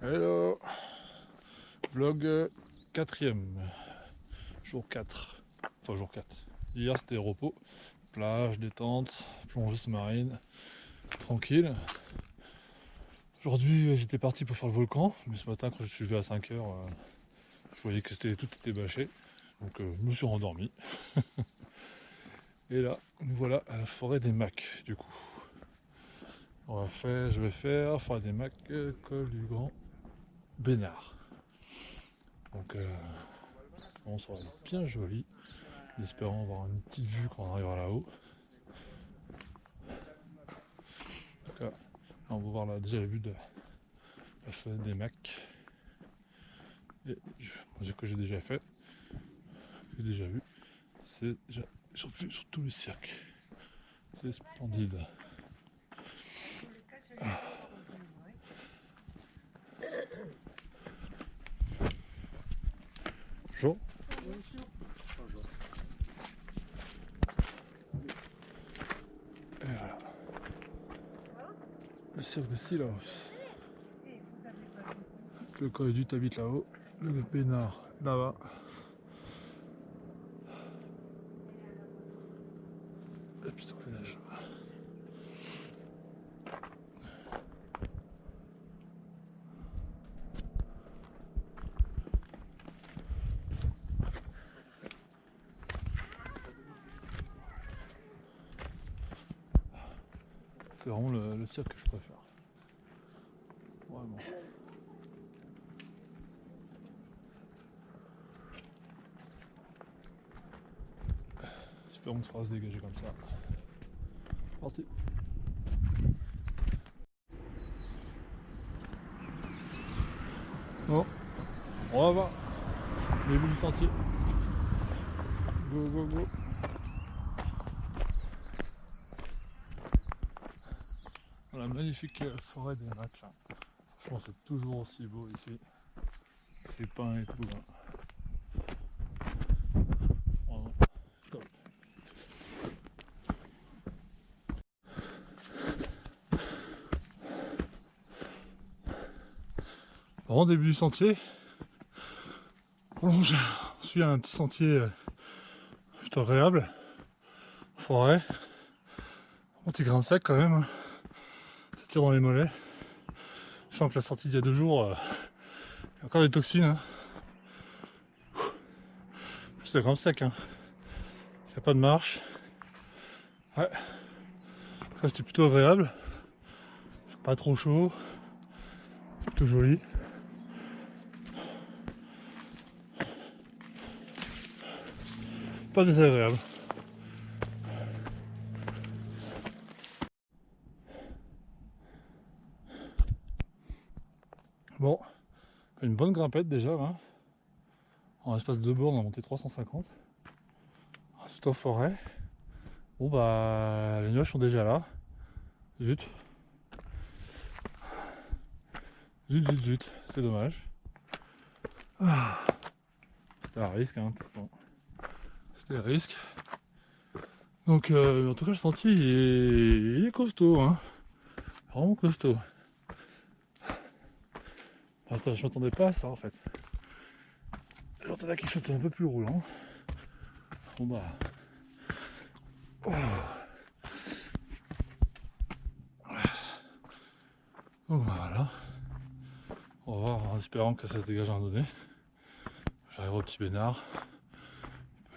Hello, vlog 4ème, jour 4, enfin jour 4. Hier c'était repos, plage, détente, plongée sous-marine, tranquille. Aujourd'hui j'étais parti pour faire le volcan, mais ce matin quand je suis levé à 5h, je voyais que tout était bâché, donc je me suis rendormi. Et là, nous voilà à la forêt des Macs du coup. Je vais faire forêt des Macs, col du Grand Bénard. Donc on sera bien joli, en espérant avoir une petite vue quand on arrivera là-haut. Donc là, on va voir là, déjà la vue de la fenêtre des Macs. Et ce que j'ai déjà fait, j'ai déjà vu, c'est déjà vue sur tout le cirque. C'est splendide. Bonjour. Et voilà. Le cirque de Silos. Le col du habite là-haut. Le Bénard là-bas. Et puis dans les neiges. C'est vraiment le cirque que je préfère. Vraiment. Espérons que ça va se dégager comme ça. Parti. Bon, on va voir. Début du sentier. Go, go, go. La magnifique forêt des Macs là. Franchement c'est toujours aussi beau ici. C'est pins et tout là. Vraiment top. Vraiment début du sentier. On suit un petit sentier plutôt agréable. Forêt. Un petit grain sec quand même. Ça tire dans les mollets. Je sens que la sortie d'il y a 2 jours, il y a encore des toxines. Hein. C'est grain sec. Hein. Il n'y a pas de marche. Ouais. Ça c'était plutôt agréable. Pas trop chaud. Plutôt joli. Pas désagréable. Bon, une bonne grimpette déjà là. En espace de 2 bornes, on a monté 350. Tout en forêt. Bon bah les nuages sont déjà là. Zut. Zut, zut, zut. C'est dommage. Ah. C'était un risque, hein, c'était un risque. Donc en tout cas le sentier il est costaud, hein. Vraiment costaud. Attends, je m'attendais pas à ça en fait. Je m'attendais à quelque chose d'un peu plus roulant. Bon bah. Oh. Donc bah voilà. On va voir en espérant que ça se dégage à un moment donné. J'arrive au petit Bénard.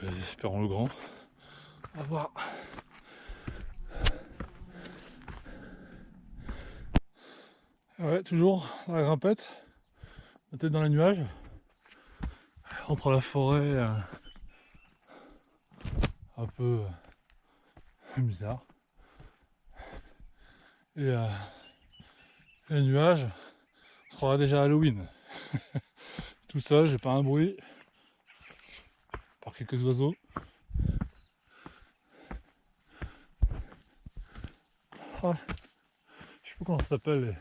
Espérons le grand. On va voir. Ouais, toujours dans la grimpette. La tête dans les nuages. Entre la forêt un peu bizarre. Et les nuages. On se croirait déjà Halloween. Tout seul, j'ai pas un bruit. Par quelques oiseaux. Ah, je sais pas comment ça s'appelle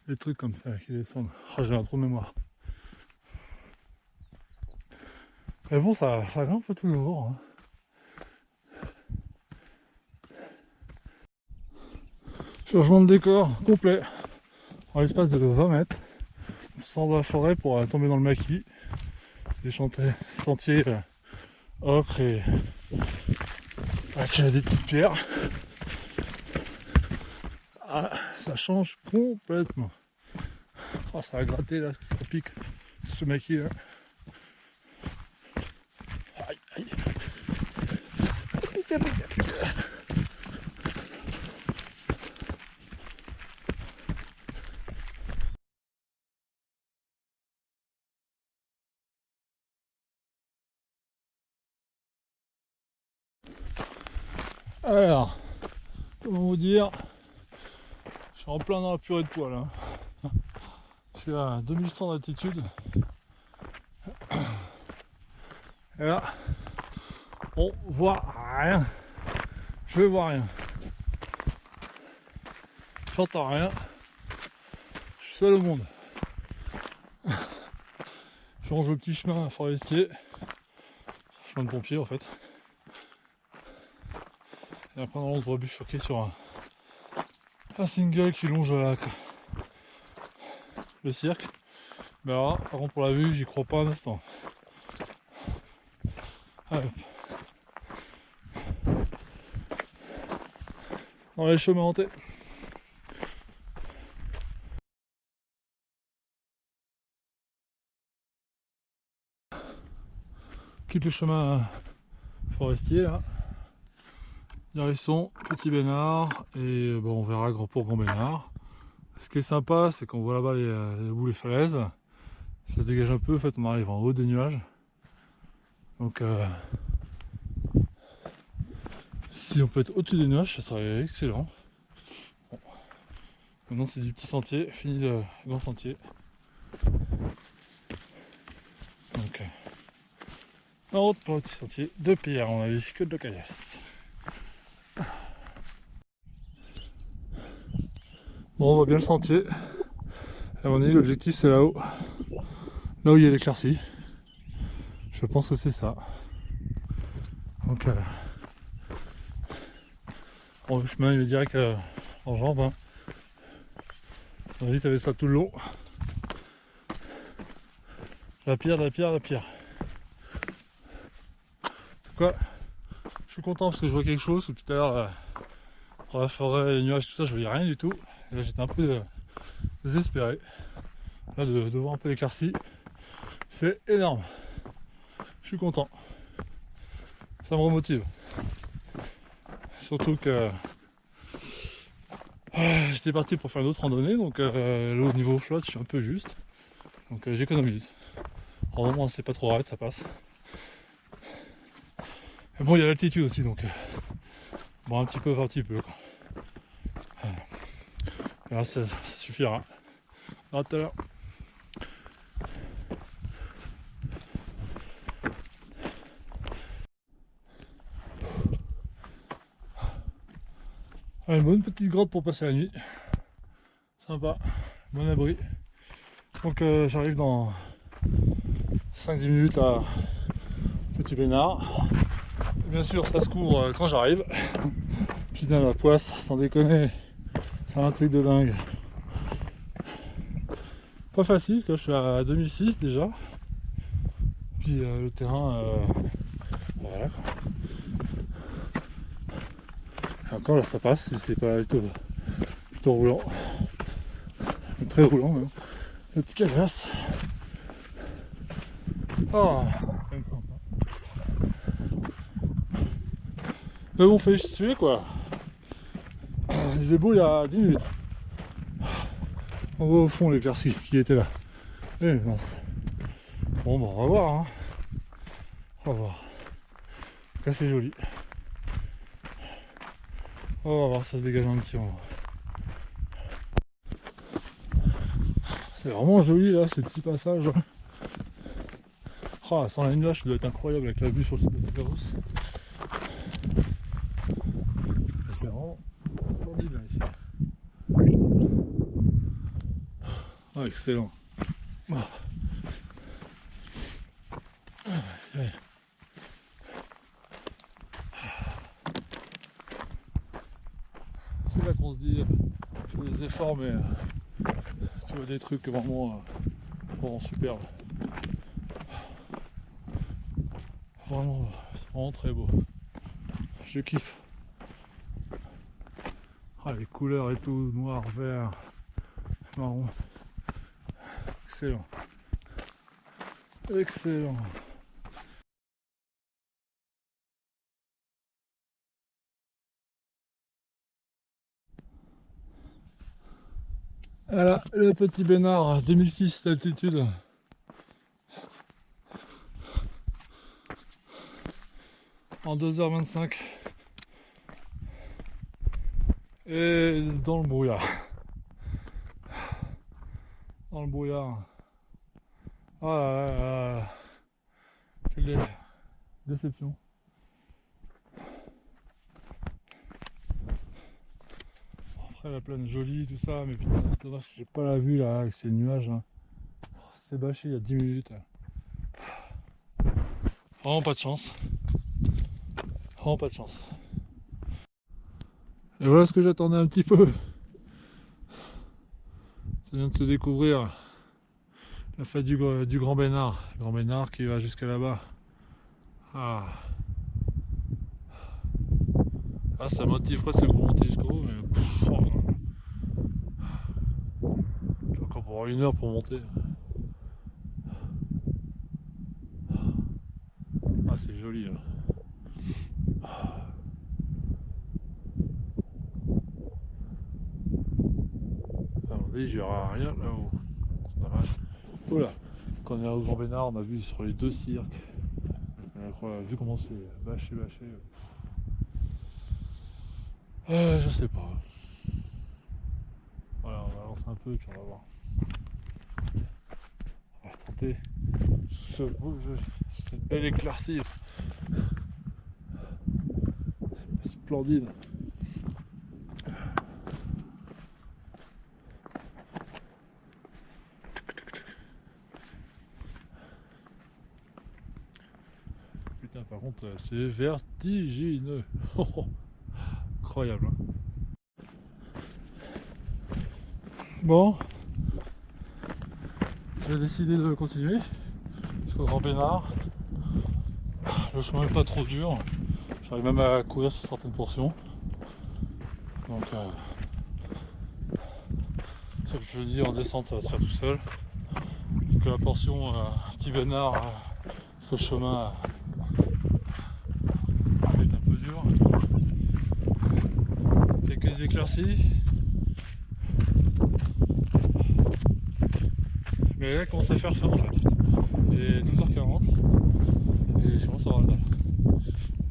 les trucs comme ça qui descendent. Oh, j'ai un trou de mémoire. Mais bon, ça grimpe toujours. Hein. Changement de décor complet. En l'espace de 20 mètres. On sort de la forêt pour tomber dans le maquis. Des sentiers ocre et avec des petites pierres. Ah, ça change complètement. Oh, ça va gratter là, ça pique ce maquis là. Aïe, aïe. Pique, pique, pique. Alors, comment vous dire, je suis en plein dans la purée de poids là. Je suis à 2100 d'altitude. Et là, on voit rien. Je vois rien. J'entends rien. Je suis seul au monde. Je range le petit chemin forestier. Chemin de pompier en fait. Et après on va bifurquer sur un single qui longe le cirque. Mais alors, par contre pour la vue, j'y crois pas un instant. Allez. Dans les chemins hantés. Quitte le chemin forestier là. Direction Petit Bénard et bon, on verra pour Grand Bénard. Ce qui est sympa, c'est qu'on voit là-bas les falaises. Ça se dégage un peu, en fait on arrive en haut des nuages. Donc si on peut être au-dessus des nuages, ça serait excellent. Bon. Maintenant c'est du petit sentier, fini le grand sentier. Donc en route pour le petit sentier de pierre, on a vu que de la caillasse. Bon, on voit bien le sentier. À mon avis, l'objectif c'est là-haut. Là où il y a l'éclaircie. Je pense que c'est ça. Donc, bon, le chemin il est direct en jambes. Hein. On a dit que ça avait ça tout le long. La pierre, la pierre, la pierre. En tout cas, je suis content parce que je vois quelque chose. Tout à l'heure, dans la forêt, les nuages, tout ça, je voyais rien du tout. Et là, j'étais un peu désespéré. Là, de voir un peu l'éclaircie, c'est énorme. Je suis content. Ça me remotive. Surtout que j'étais parti pour faire une autre randonnée, donc là, au niveau flotte, je suis un peu juste. Donc j'économise. Vraiment, c'est pas trop raide, ça passe. Mais bon, il y a l'altitude aussi, donc bon, un petit peu par petit peu. Quoi. Et là, ça suffira. À tout à l'heure. Une bonne petite grotte pour passer la nuit. Sympa, bon abri. Donc j'arrive dans 5-10 minutes à Petit Bénard. Et bien sûr ça se couvre quand j'arrive. Putain la poisse, sans déconner, c'est un truc de dingue. Pas facile, parce que je suis à 2006 déjà. Puis le terrain, voilà quoi. Et encore là ça passe, c'est pas plutôt roulant. Très roulant même. Le petit cagasse. Oh, même sympa. Mais bon, fait tuer quoi. Il faisait beau il y a 10 minutes. On voit au fond l'éclaircie qui était là. Eh mince. Bon, bah on va voir. Hein. On va voir. En tout cas, c'est joli. On va voir, ça se dégage un petit moment. C'est vraiment joli là, ce petit passage. Oh, sans la nuage, ça doit être incroyable avec la vue sur le Sibéros. C'est vraiment formidable ici. Ah, excellent. Ah. C'est là qu'on se dit, je fais des efforts, mais tu vois des trucs vraiment Vraiment superbe. Vraiment, vraiment très beau. Je kiffe. Ah, les couleurs et tout, noir, vert, marron. Excellent. Excellent. Voilà, le petit Bénard, 2006 d'altitude. En 2h25. Et dans le brouillard. Dans le brouillard. Ah là là là. Quelle déception. Après la plaine jolie, tout ça, mais putain, c'est dommage que j'ai pas la vue là avec ces nuages. Hein. C'est bâché il y a 10 minutes. Vraiment pas de chance. Vraiment pas de chance. Et voilà ce que j'attendais un petit peu. Ça vient de se découvrir la fête du Grand Bénard. Grand Bénard qui va jusqu'à là-bas. Ah. Ah, ça motive presque pour monter jusqu'au haut, mais j'ai encore pour 1 heure pour monter. Ah, c'est joli là. À mon avis, j'y aura rien là-haut. C'est dommage. Voilà. Quand on est au Grand Bénard, on a vu sur les 2 cirques. On a vu comment c'est bâché. Je sais pas. Voilà, on va avancer un peu et puis on va voir. On va tenter ce beau jeu, cette belle éclaircie. Splendide. Putain, par contre, c'est vertigineux. Incroyable. Hein. Bon, j'ai décidé de continuer jusqu'au Grand Bénard. Le chemin n'est pas trop dur. J'arrive même à courir sur certaines portions. Donc, ça que je veux dire, en descente, ça va se faire tout seul. Donc, la portion Petit Bénard, jusqu'au chemin est un peu dur. Quelques éclaircies. Mais là, il commence à faire faim en fait. Il est 12h40 et je commence à avoir la dalle.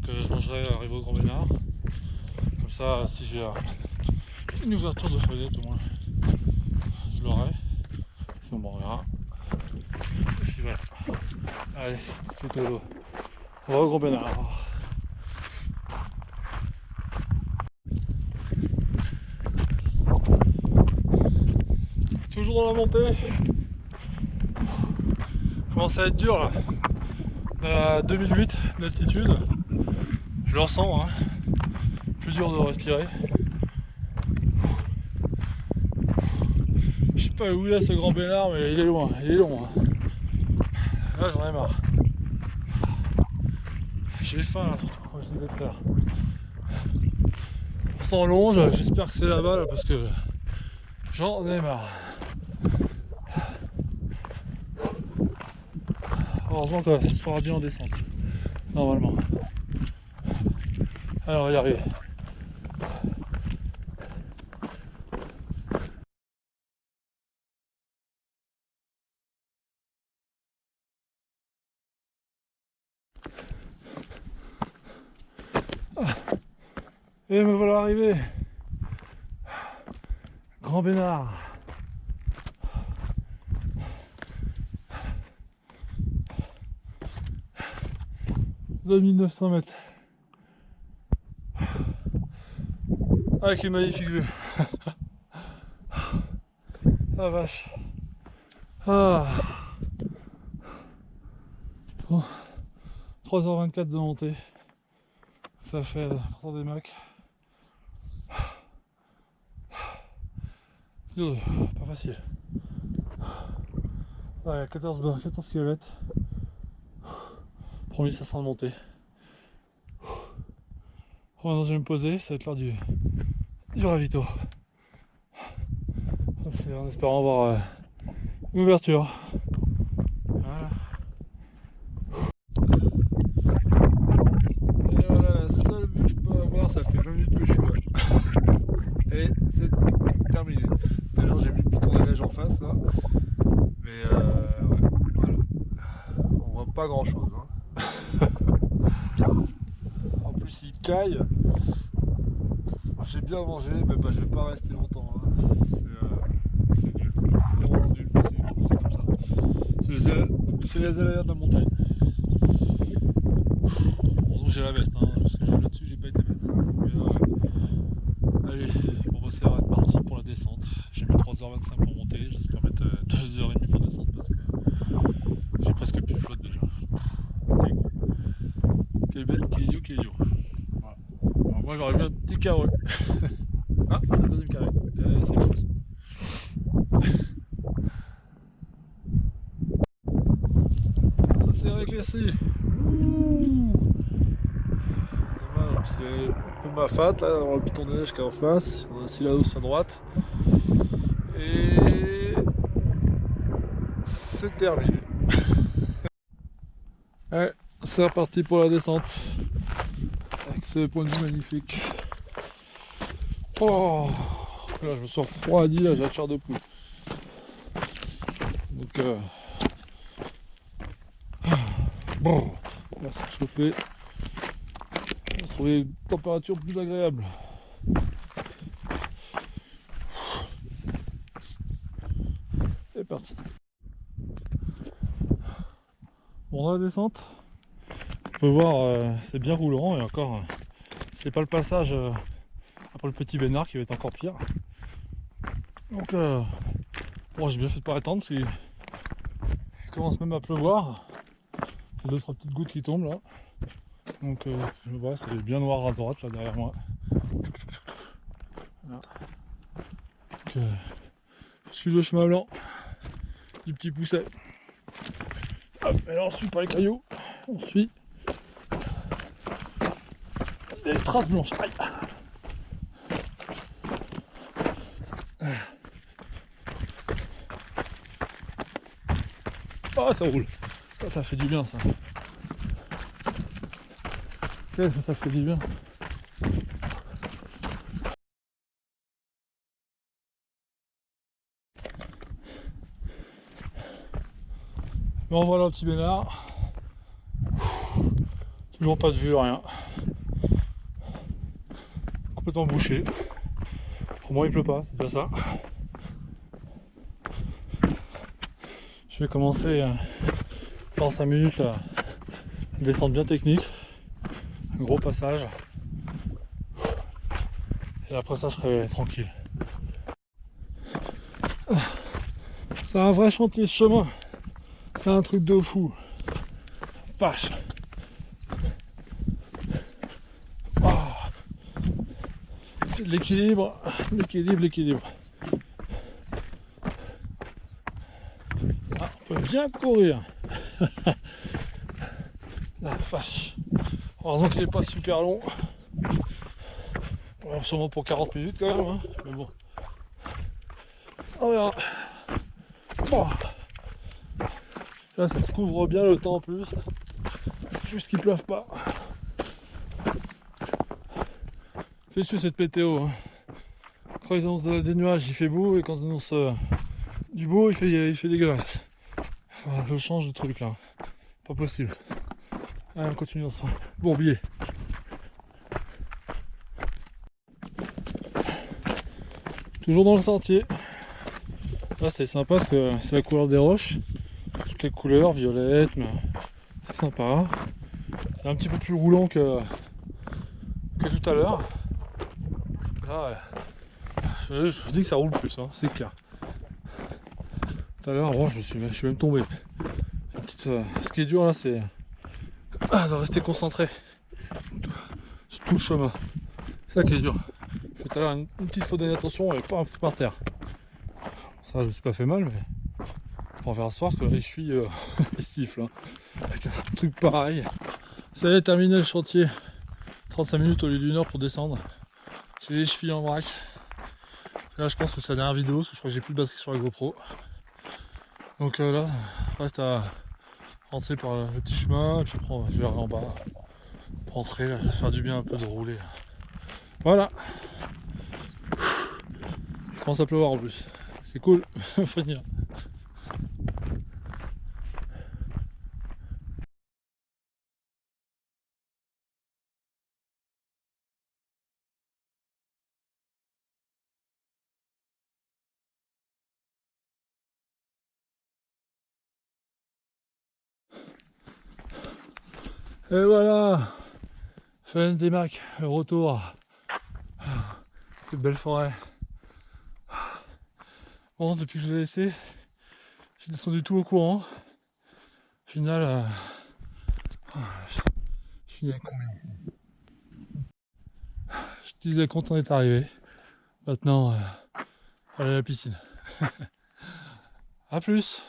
Donc je mangerai arrivé au Grand Bénard. Comme ça, si j'ai une ouverture de fenêtre au moins, je l'aurai. Sinon, bon, on verra. Et puis voilà. Allez, tout au on va au Grand Bénard. Toujours dans la montée. Commence à être dur là. À 2008 d'altitude. Je le ressens, hein. Plus dur de respirer. Je sais pas où il est ce Grand Bénard, mais il est loin, il est long. Hein. Là j'en ai marre. J'ai faim là, surtout quand je disais tout à l'heure. Pourtant longe, j'espère que c'est là-bas là, parce que j'en ai marre. Heureusement que ça se fera bien en descente. Normalement. Alors on va y arriver. Et me voilà arrivé. Grand Bénard. 2900 mètres. Avec une magnifique vue. Ah vache. Ah. Bon. 3h24 de montée. Ça fait pourtant des macs. C'est dur, pas facile. Ouais, 14 km. 3500 de montée. Bon, maintenant je vais me poser, ça va être l'heure du ravito. C'est en espérant avoir une ouverture. Voilà. Et voilà la seule vue que je peux avoir, ça fait 20 minutes que je suis là. Et c'est terminé. D'ailleurs j'ai mis le piton de neige en face là. Mais ouais, voilà. On voit pas grand chose. Hein. En plus il caille. J'ai bien mangé, mais bah, je vais pas rester longtemps. Hein. C'est nul. C'est vraiment nul. C'est comme ça. C'est les aléas de la montagne. Bon, donc j'ai la veste, hein, parce que là-dessus j'ai pas été mettre. Mais allez, bon, bah, ça va être parti pour la descente. J'ai mis 3h25 pour monter, j'espère mettre 2h30 pour descendre parce que j'ai presque plus de flotte déjà. Quel bête, quel idiot. Voilà. Alors moi j'aurais vu un petit carreau. Ah, un deuxième carré. C'est parti. Ça c'est réglé. Dommage, c'est un peu ma fat là, dans le piton de neige qui est en face. On a aussi la hausse à droite. Et c'est terminé. Ouais, c'est reparti pour la descente. Avec ce point de vue magnifique. Oh, là je me suis refroidi, là j'ai la chair de poule. Donc bon, là c'est chauffé. On va trouver une température plus agréable. C'est parti. Bon, dans la descente, on peut voir c'est bien roulant et encore c'est pas le passage après le petit Bénard qui va être encore pire. Donc bon, j'ai bien fait de pas attendre parce qu'il commence même à pleuvoir. Il y a 2-3 petites gouttes qui tombent là. Donc je vois, c'est bien noir à droite là derrière moi. Voilà. Donc, je suis le chemin blanc du petit pousset. Hop, et là on suit par les cailloux. On suit les traces blanches. Aïe. Ah, ça roule. Ça fait du bien ça. Qu'est-ce que ça fait du bien. Mais on voit là le petit Bénard. Toujours pas de vue, rien. Complètement bouché. Pour moi il pleut pas, c'est déjà ça. Je vais commencer dans 5 minutes là, une descente bien technique. Un gros passage. Et après ça je serai tranquille. C'est un vrai chantier ce chemin. C'est un truc de fou. Vache. Oh. C'est de l'équilibre. L'équilibre. Ah, on peut bien courir. La vache. Heureusement qu'il n'est pas super long. Bon, sûrement pour 40 minutes quand même. Hein. Mais bon. On verra. Oh. Là ça se couvre bien le temps en plus. Juste qu'il pleuve pas. Qu'est-ce que cette météo hein. Quand ils annoncent des nuages il fait beau et quand ils annoncent du beau il fait dégueulasse. Enfin, je change de truc là. Pas possible. Allez on continue ensemble. Bourbier. Toujours dans le sentier. Là c'est sympa parce que c'est la couleur des roches. Toutes les couleurs, violettes, mais c'est sympa. C'est un petit peu plus roulant que tout à l'heure. Là, je vous dis que ça roule plus, hein, c'est clair. Tout à l'heure, bon, je suis même tombé. Ce qui est dur là, c'est de rester concentré sur tout le chemin. C'est ça qui est dur. J'ai fait tout à l'heure une petite faute d'inattention et pas par terre. Ça, je me suis pas fait mal, mais On verra ce soir parce que là, je suis il siffle hein, avec un truc pareil. Ça y est, terminé le chantier. 35 minutes au lieu d'1 heure pour descendre. J'ai les chevilles en vrac. Là, je pense que c'est la dernière vidéo parce que je crois que j'ai plus de batterie sur la GoPro. Donc là, reste à rentrer par le petit chemin et puis après je verrai en bas pour rentrer, là, faire du bien un peu de rouler. Voilà. Il commence à pleuvoir en plus. C'est cool, faut venir. Et voilà, fin des Macs, le retour. Cette belle forêt. Bon, depuis que je l'ai laissé, j'ai descendu tout au courant. Au final, je finis à combien? Je disais quand on est arrivé. Maintenant, aller à la piscine. A plus.